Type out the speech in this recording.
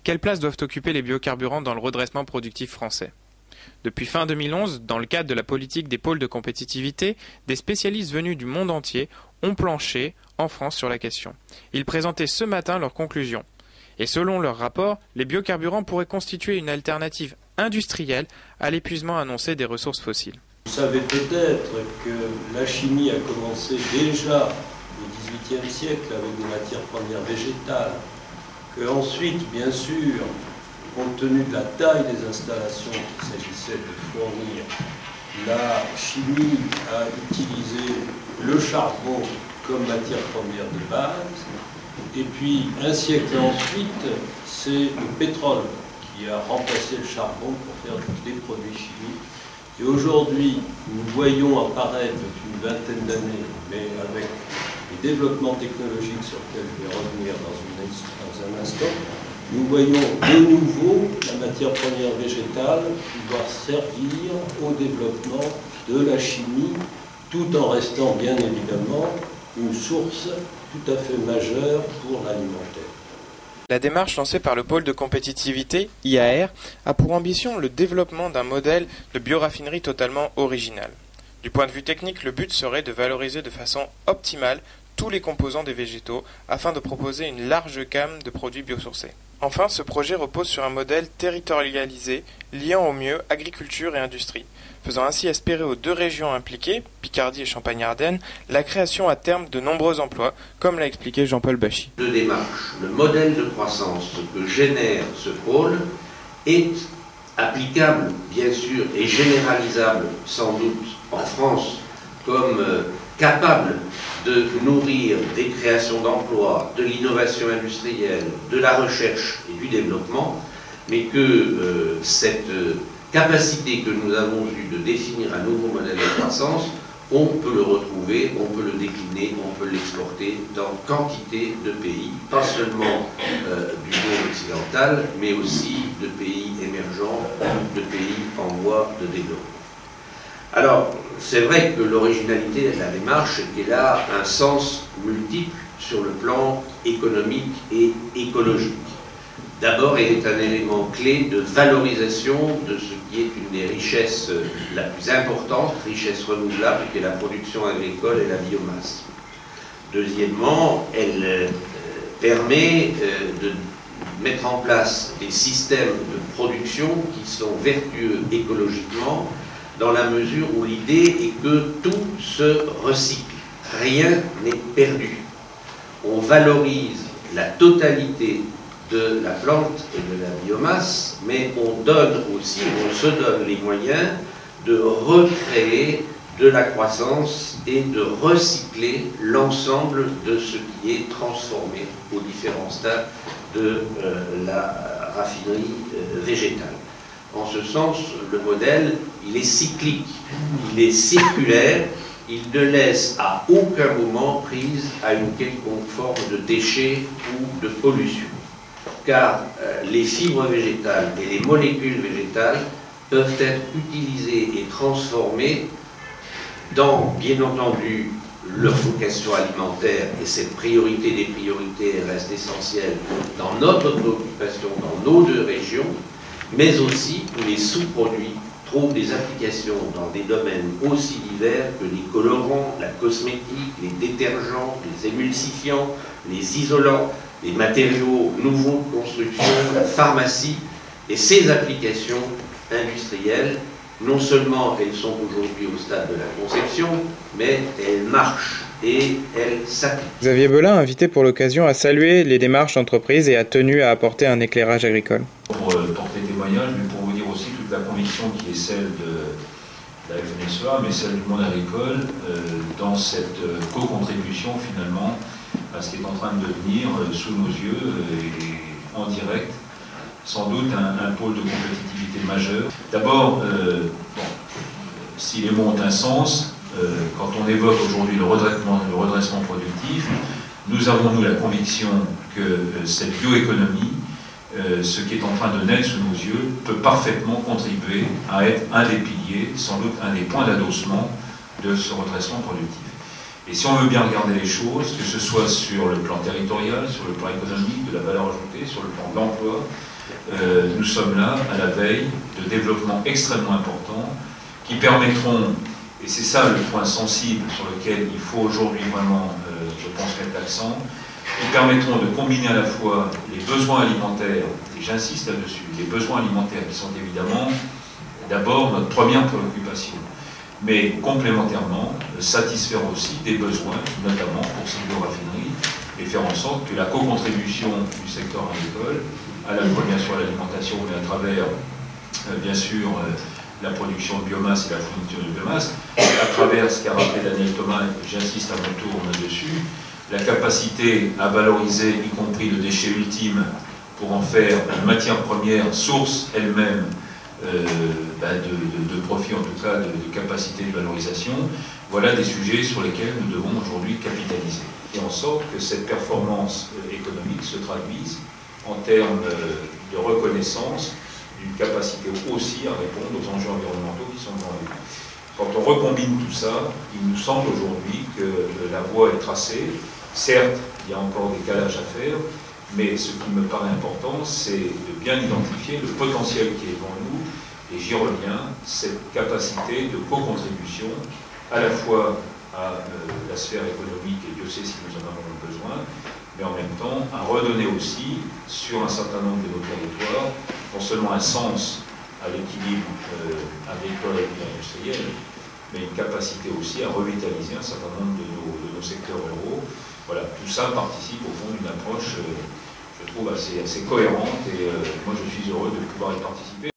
Quelle place doivent occuper les biocarburants dans le redressement productif français? Depuis fin 2011, dans le cadre de la politique des pôles de compétitivité, des spécialistes venus du monde entier ont planché en France sur la question. Ils présentaient ce matin leurs conclusions. Et selon leur rapport, les biocarburants pourraient constituer une alternative industrielle à l'épuisement annoncé des ressources fossiles. Vous savez peut-être que la chimie a commencé déjà au XVIIIe siècle avec des matières premières végétales, qu'ensuite, bien sûr, compte tenu de la taille des installations qu'il s'agissait de fournir, la chimie a utilisé le charbon comme matière première de base. Et puis, un siècle ensuite, c'est le pétrole qui a remplacé le charbon pour faire des produits chimiques. Et aujourd'hui, nous voyons apparaître depuis une vingtaine d'années, mais avec les développements technologiques sur lesquels je vais revenir dans un instant, nous voyons de nouveau la matière première végétale pouvoir servir au développement de la chimie, tout en restant bien évidemment une source tout à fait majeure pour l'alimentaire. La démarche lancée par le pôle de compétitivité, IAR, a pour ambition le développement d'un modèle de bioraffinerie totalement original. Du point de vue technique, le but serait de valoriser de façon optimale tous les composants des végétaux afin de proposer une large gamme de produits biosourcés. Enfin, ce projet repose sur un modèle territorialisé liant au mieux agriculture et industrie, faisant ainsi espérer aux deux régions impliquées, Picardie et Champagne-Ardenne, la création à terme de nombreux emplois, comme l'a expliqué Jean-Paul Bachy. De démarche, le modèle de croissance que génère ce pôle est applicable, bien sûr, et généralisable, sans doute, en France, comme capable de nourrir des créations d'emplois, de l'innovation industrielle, de la recherche et du développement, mais que cette capacité que nous avons eue de définir un nouveau modèle de croissance, on peut le retrouver, on peut le décliner, on peut l'exporter dans quantité de pays, pas seulement du monde occidental, mais aussi de pays émergents, de pays en voie de développement. Alors, c'est vrai que l'originalité de la démarche est qu'elle a un sens multiple sur le plan économique et écologique. D'abord, elle est un élément clé de valorisation de ce qui est une des richesses la plus importante, richesse renouvelable, qui est la production agricole et la biomasse. Deuxièmement, elle permet de mettre en place des systèmes de production qui sont vertueux écologiquement, dans la mesure où l'idée est que tout se recycle, rien n'est perdu. On valorise la totalité de la plante et de la biomasse, mais on donne aussi, on se donne les moyens de recréer de la croissance et de recycler l'ensemble de ce qui est transformé aux différents stades de la raffinerie végétale. En ce sens, le modèle, il est cyclique, il est circulaire, il ne laisse à aucun moment prise à une quelconque forme de déchet ou de pollution. Car les fibres végétales et les molécules végétales peuvent être utilisées et transformées dans, bien entendu, leur vocation alimentaire, et cette priorité des priorités reste essentielle dans notre préoccupation dans nos deux régions, mais aussi où les sous-produits trouvent des applications dans des domaines aussi divers que les colorants, la cosmétique, les détergents, les émulsifiants, les isolants, les matériaux nouveaux de construction, la pharmacie. Et ces applications industrielles, non seulement elles sont aujourd'hui au stade de la conception, mais elles marchent et elles s'appliquent. Xavier Belin, invité pour l'occasion, a salué les démarches d'entreprise et a tenu à apporter un éclairage agricole. Pour porter témoignage, mais pour vous dire aussi toute la conviction qui est celle de la FNSEA, mais celle du monde agricole, dans cette co-contribution finalement à ce qui est en train de devenir sous nos yeux et en direct, sans doute un pôle de compétitivité majeur. D'abord, si les mots ont un sens, quand on évoque aujourd'hui le redressement productif, nous avons, nous, la conviction que cette bioéconomie, ce qui est en train de naître sous nos yeux, peut parfaitement contribuer à être un des piliers, sans doute un des points d'adossement de ce redressement productif. Et si on veut bien regarder les choses, que ce soit sur le plan territorial, sur le plan économique, de la valeur ajoutée, sur le plan de l'emploi, nous sommes là à la veille de développements extrêmement importants qui permettront, et c'est ça le point sensible sur lequel il faut aujourd'hui vraiment, je pense, mettre l'accent, qui permettront de combiner à la fois les besoins alimentaires, et j'insiste là-dessus, les besoins alimentaires qui sont évidemment d'abord notre première préoccupation, mais complémentairement satisfaire aussi des besoins, notamment pour ces bioraffineries, et faire en sorte que la co-contribution du secteur agricole, à la fois bien sûr à l'alimentation, mais à travers bien sûr la production de biomasse et la fourniture de biomasse, à travers ce qu'a rappelé Daniel Thomas, et j'insiste à mon tour dessus, la capacité à valoriser, y compris le déchet ultime, pour en faire une matière première, source elle-même de profit, en tout cas de capacité de valorisation. Voilà des sujets sur lesquels nous devons aujourd'hui capitaliser. Et en sorte que cette performance économique se traduise en termes de reconnaissance d'une capacité aussi à répondre aux enjeux environnementaux qui sont devant nous. Quand on recombine tout ça, il nous semble aujourd'hui que la voie est tracée. Certes, il y a encore des calages à faire, mais ce qui me paraît important, c'est de bien identifier le potentiel qui est devant nous, et j'y reviens, cette capacité de co-contribution, à la fois à la sphère économique, et Dieu sait si nous en avons besoin, mais en même temps à redonner aussi, sur un certain nombre de nos territoires, non seulement un sens à l'équilibre agricole et industriel, mais une capacité aussi à revitaliser un certain nombre de nos secteurs ruraux. Voilà, tout ça participe au fond d'une approche, je trouve, assez cohérente, et moi je suis heureux de pouvoir y participer.